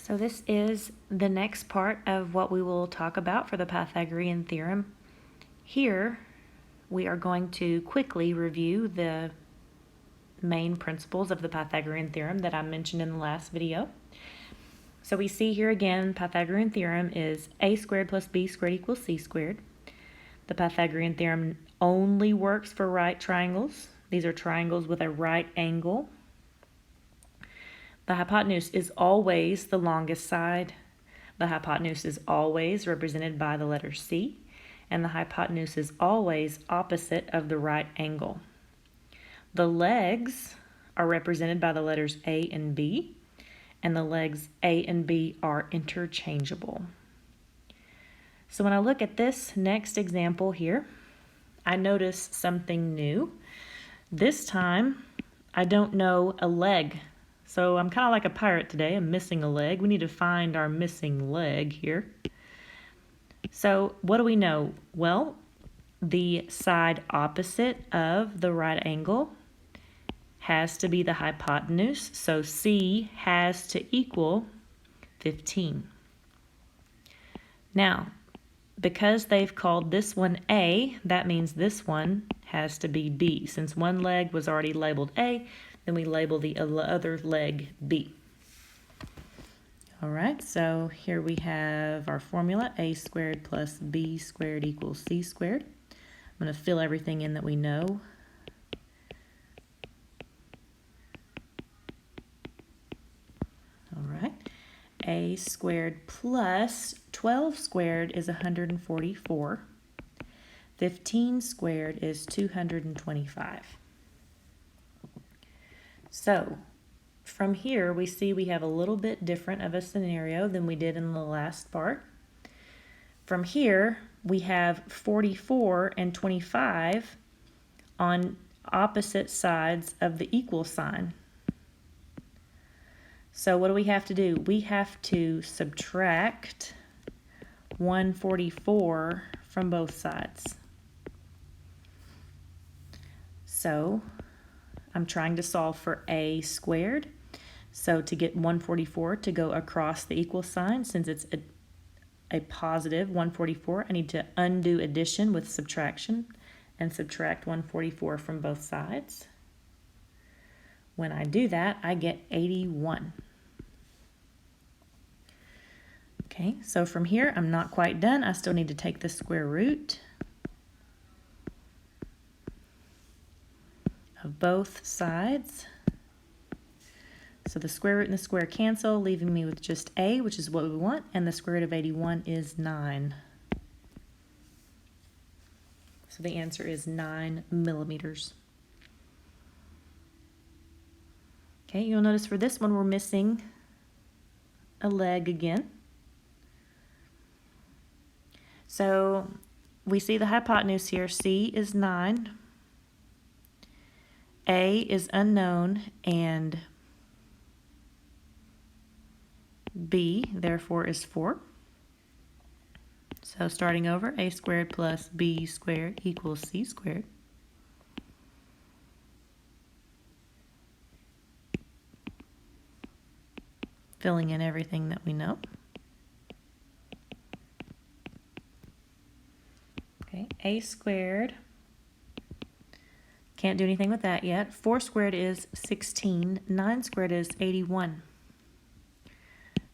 So this is the next part of what we will talk about for the Pythagorean theorem. Here we are going to quickly review the main principles of the Pythagorean theorem that I mentioned in the last video. So we see here again, Pythagorean theorem is a squared plus b squared equals c squared. The Pythagorean theorem only works for right triangles. These are triangles with a right angle. The hypotenuse is always the longest side. The hypotenuse is always represented by the letter C, and the hypotenuse is always opposite of the right angle. The legs are represented by the letters A and B, and the legs A and B are interchangeable. So when I look at this next example here, I notice something new. This time, I don't know a leg. So I'm kind of like a pirate today. I'm missing a leg. We need to find our missing leg here. So what do we know? Well, the side opposite of the right angle has to be the hypotenuse. So C has to equal 15. Now, because they've called this one A, that means this one has to be B. Since one leg was already labeled A, then we label the other leg B. All right, so here we have our formula, a squared plus b squared equals c squared. I'm going to fill everything in that we know. All right, a squared plus 12 squared is 144. 15 squared is 225. So from here, we see we have a little bit different of a scenario than we did in the last part. From here, we have 44 and 25 on opposite sides of the equal sign. So what do we have to do? We have to subtract 144 from both sides. So I'm trying to solve for a squared. So to get 144 to go across the equal sign, since it's a positive 144, I need to undo addition with subtraction and subtract 144 from both sides. When I do that, I get 81. Okay, so from here, I'm not quite done. I still need to take the square root of both sides. So the square root and the square cancel, leaving me with just a, which is what we want, and the square root of 81 is 9. So the answer is 9 millimeters. Okay, you'll notice for this one we're missing a leg again. So we see the hypotenuse here, C is 9. A is unknown, and B, therefore, is 4. So starting over, a squared plus b squared equals c squared. Filling in everything that we know. Okay, a squared. Can't do anything with that yet. 4 squared is 16. 9 squared is 81.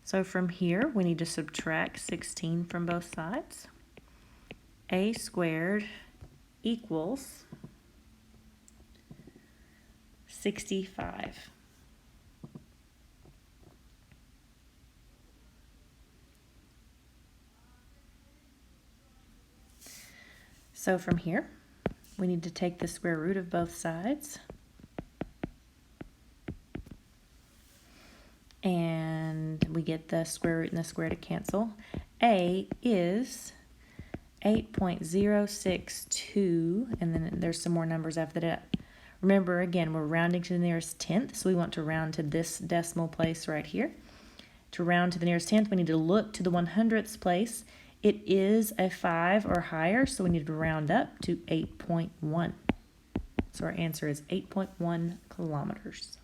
So from here, we need to subtract 16 from both sides. A squared equals 65. So from here, we need to take the square root of both sides. And we get the square root and the square to cancel. A is 8.062, and then there's some more numbers after that. Remember, again, we're rounding to the nearest tenth, so we want to round to this decimal place right here. To round to the nearest tenth, we need to look to the 100th place. It is a 5 or higher, so we need to round up to 8.1. So our answer is 8.1 kilometers.